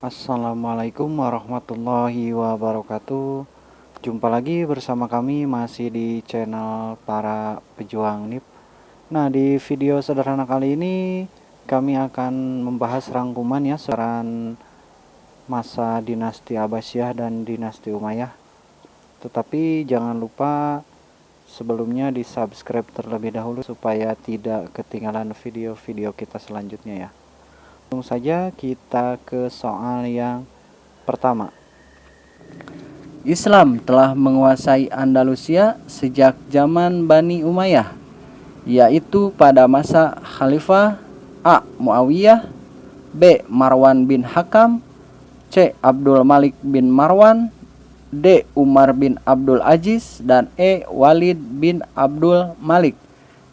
Assalamualaikum warahmatullahi wabarakatuh. Jumpa lagi bersama kami masih di channel para pejuang NIP. Nah, di video sederhana kali ini kami akan membahas rangkuman ya seran masa dinasti Abbasiyah dan dinasti Umayyah. Tetapi jangan lupa sebelumnya di subscribe terlebih dahulu supaya tidak ketinggalan video-video kita selanjutnya ya. Langsung saja kita ke soal yang pertama. Islam telah menguasai Andalusia sejak zaman Bani Umayyah, yaitu pada masa Khalifah A. Muawiyah, B. Marwan bin Hakam, C. Abdul Malik bin Marwan, D. Umar bin Abdul Aziz, dan E. Walid bin Abdul Malik.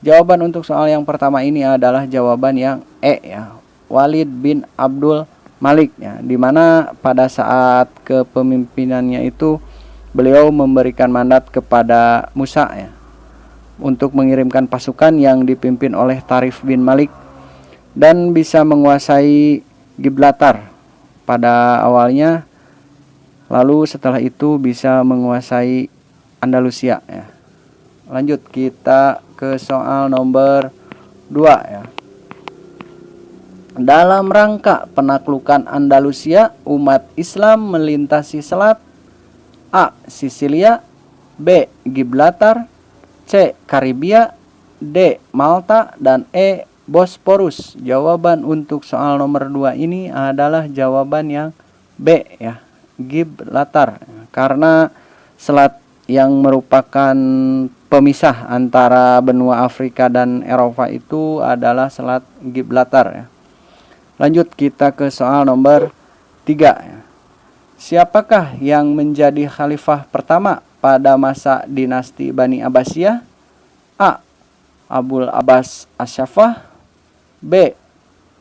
Jawaban untuk soal yang pertama ini adalah jawaban yang E ya, Walid bin Abdul Malik ya, dimana pada saat kepemimpinannya itu beliau memberikan mandat kepada Musa ya untuk mengirimkan pasukan yang dipimpin oleh Tarif bin Malik dan bisa menguasai Gibraltar pada awalnya, lalu setelah itu bisa menguasai Andalusia ya. Lanjut kita ke soal nomor 2 ya. Dalam rangka penaklukan Andalusia, umat Islam melintasi selat A. Sisilia, B. Gibraltar, C. Karibia, D. Malta, dan E. Bosporus. Jawaban untuk soal nomor 2 ini adalah jawaban yang B ya, Gibraltar. Karena selat yang merupakan pemisah antara benua Afrika dan Eropa itu adalah selat Gibraltar ya. Lanjut kita ke soal nomor 3. Siapakah yang menjadi khalifah pertama pada masa dinasti Bani Abbasiyah? A. Abul Abbas Asyafah, B.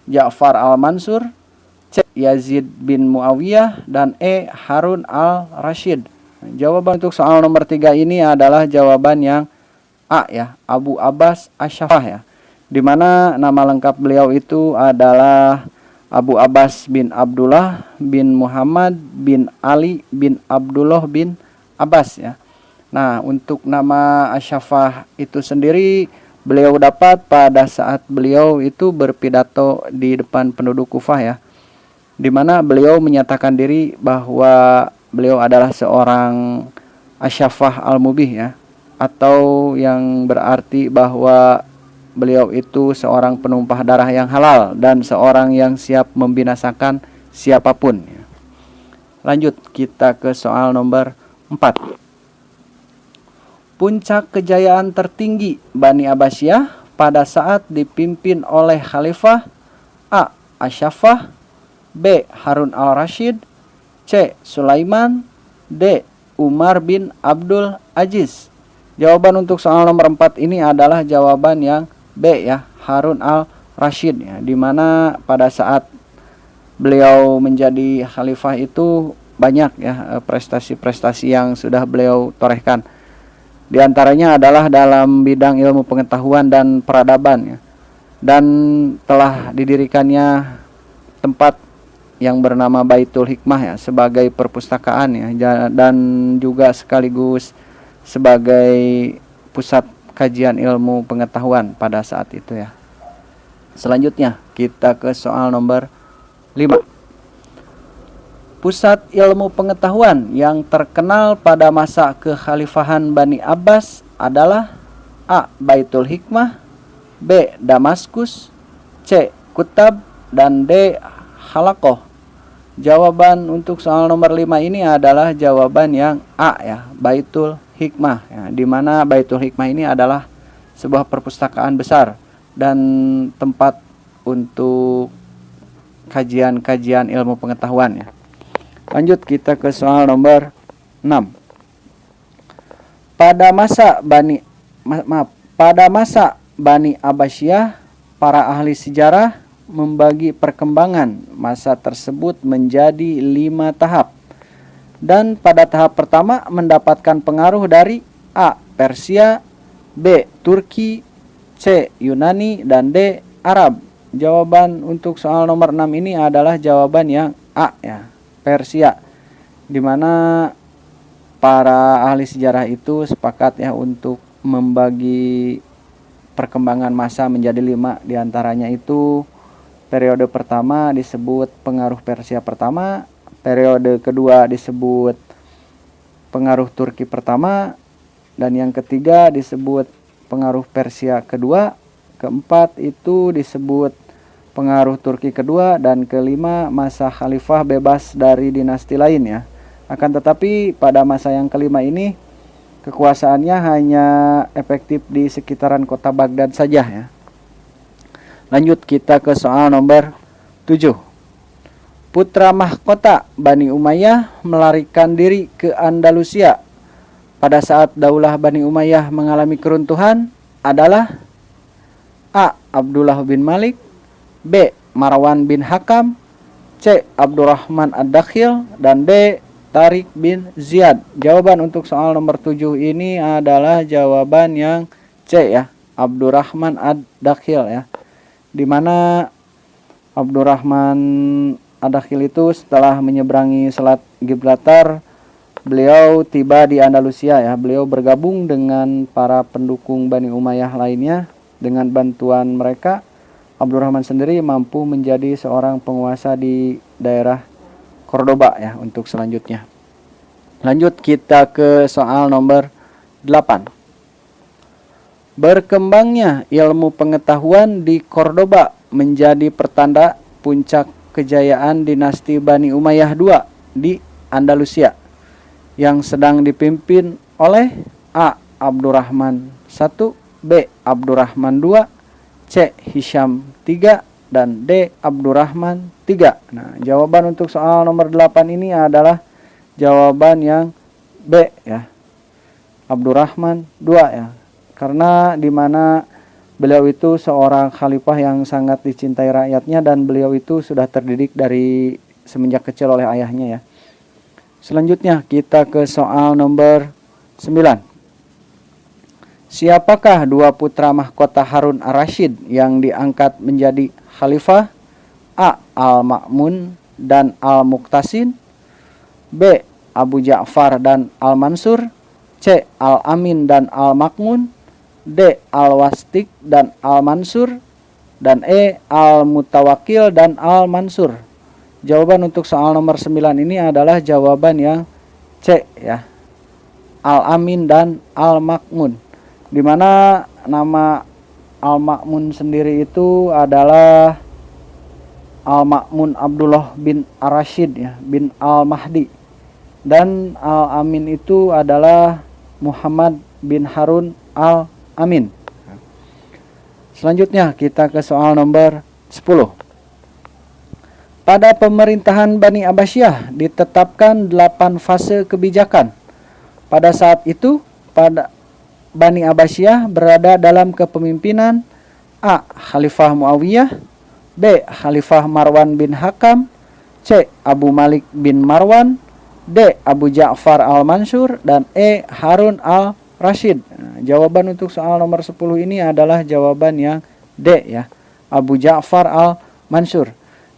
Ja'far al-Mansur, C. Yazid bin Muawiyah, dan E. Harun al-Rashid. Jawaban untuk soal nomor 3 ini adalah jawaban yang A ya, Abu Abbas Asyafah ya, di mana nama lengkap beliau itu adalah Abu Abbas bin Abdullah bin Muhammad bin Ali bin Abdullah bin Abbas ya. Nah, untuk nama Asyafah itu sendiri beliau dapat pada saat beliau itu berpidato di depan penduduk Kufah ya, di mana beliau menyatakan diri bahwa beliau adalah seorang Asyafah al-Mubih ya, atau yang berarti bahwa beliau itu seorang penumpah darah yang halal dan seorang yang siap membinasakan siapapun. Lanjut kita ke soal nomor 4. Puncak kejayaan tertinggi Bani Abbasiyah pada saat dipimpin oleh Khalifah A. Asyafah, B. Harun al-Rashid, C. Sulaiman, D. Umar bin Abdul Aziz. Jawaban untuk soal nomor 4 ini adalah jawaban yang B ya, Harun al-Rashid ya, dimana pada saat beliau menjadi khalifah itu banyak ya prestasi-prestasi yang sudah beliau torehkan. Di antaranya adalah dalam bidang ilmu pengetahuan dan peradaban ya, dan telah didirikannya tempat yang bernama Baitul Hikmah ya sebagai perpustakaan ya, dan juga sekaligus sebagai pusat kajian ilmu pengetahuan pada saat itu ya. Selanjutnya kita ke soal nomor 5. Pusat ilmu pengetahuan yang terkenal pada masa kekhalifahan Bani Abbas adalah A. Baitul Hikmah, B. Damaskus, C. Kutab, dan D. Halaqah. Jawaban untuk soal nomor 5 ini adalah jawaban yang A ya, Baitul Hikmah ya, di mana Baitul Hikmah ini adalah sebuah perpustakaan besar dan tempat untuk kajian-kajian ilmu pengetahuan ya. Lanjut kita ke soal nomor 6. Pada masa Bani Abbasiyah, para ahli sejarah membagi perkembangan masa tersebut menjadi 5 tahap. Dan pada tahap pertama mendapatkan pengaruh dari A. Persia, B. Turki, C. Yunani, dan D. Arab. Jawaban untuk soal nomor 6 ini adalah jawaban yang A ya, Persia. Dimana para ahli sejarah itu sepakat ya untuk membagi perkembangan masa menjadi 5. Diantaranya itu periode pertama disebut pengaruh Persia pertama, periode kedua disebut pengaruh Turki pertama, dan yang ketiga disebut pengaruh Persia kedua, keempat itu disebut pengaruh Turki kedua, dan kelima masa khalifah bebas dari dinasti lain ya. Akan tetapi pada masa yang kelima ini kekuasaannya hanya efektif di sekitaran kota Baghdad saja ya. Lanjut kita ke soal nomor 7. Putra mahkota Bani Umayyah melarikan diri ke Andalusia pada saat Daulah Bani Umayyah mengalami keruntuhan adalah A. Abdullah bin Malik, B. Marwan bin Hakam, C. Abdurrahman Ad-Dakhil, dan D. Tariq bin Ziyad. Jawaban untuk soal nomor 7 ini adalah jawaban yang C ya, Abdurrahman Ad-Dakhil ya. Dimana Abdurrahman Ad-Dakhil itu setelah menyeberangi Selat Gibraltar, beliau tiba di Andalusia ya. Beliau bergabung dengan para pendukung Bani Umayyah lainnya. Dengan bantuan mereka, Abdurrahman sendiri mampu menjadi seorang penguasa di daerah Cordoba ya untuk selanjutnya. Lanjut kita ke soal nomor 8. Berkembangnya ilmu pengetahuan di Cordoba menjadi pertanda puncak kejayaan dinasti Bani Umayyah II di Andalusia yang sedang dipimpin oleh A. Abdurrahman I, B. Abdurrahman II, C. Hisham III, dan D. Abdurrahman III. Nah, jawaban untuk soal nomor 8 ini adalah jawaban yang B ya, Abdurrahman II ya. Karena dimana beliau itu seorang khalifah yang sangat dicintai rakyatnya, dan beliau itu sudah terdidik dari semenjak kecil oleh ayahnya ya. Selanjutnya kita ke soal nomor 9. Siapakah dua putra mahkota Harun ar-Rasyid yang diangkat menjadi khalifah? A. Al-Ma'mun dan Al-Muqtasim, B. Abu Ja'far dan Al-Mansur, C. Al-Amin dan Al-Ma'mun, D. Al-Wastik dan Al-Mansur, dan E. Al-Mutawakkil dan Al-Mansur. Jawaban untuk soal nomor 9 ini adalah jawaban yang C ya, Al-Amin dan Al-Ma'mun. Dimana nama Al-Ma'mun sendiri itu adalah Al-Ma'mun Abdullah bin ar-Rasyid ya, bin Al-Mahdi. Dan Al-Amin itu adalah Muhammad bin Harun Al-Amin. Selanjutnya kita ke soal nomor 10. Pada pemerintahan Bani Abbasiyah ditetapkan 8 fase kebijakan. Pada saat itu Bani Abbasiyah berada dalam kepemimpinan A. Khalifah Muawiyah, B. Khalifah Marwan bin Hakam, C. Abu Malik bin Marwan, D. Abu Ja'far Al-Mansur, dan E. Harun Al-Rasyid. Nah, jawaban untuk soal nomor 10 ini adalah jawaban yang D ya, Abu Ja'far Al-Mansur.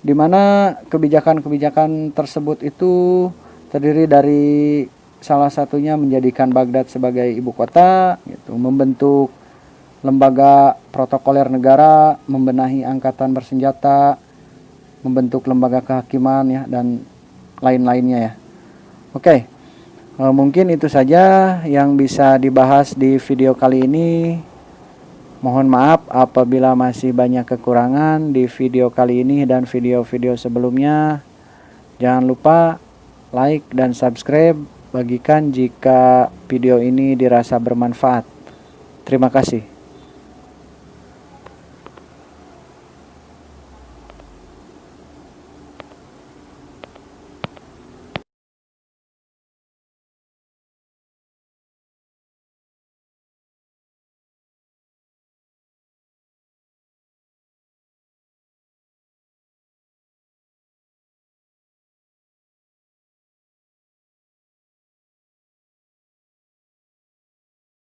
Di mana kebijakan-kebijakan tersebut itu terdiri dari salah satunya menjadikan Baghdad sebagai ibu kota, gitu, membentuk lembaga protokoler negara, membenahi angkatan bersenjata, membentuk lembaga kehakiman ya, dan lain-lainnya ya. Oke, mungkin itu saja yang bisa dibahas di video kali ini. Mohon maaf apabila masih banyak kekurangan di video kali ini dan video-video sebelumnya. Jangan lupa like dan subscribe, bagikan jika video ini dirasa bermanfaat. Terima kasih.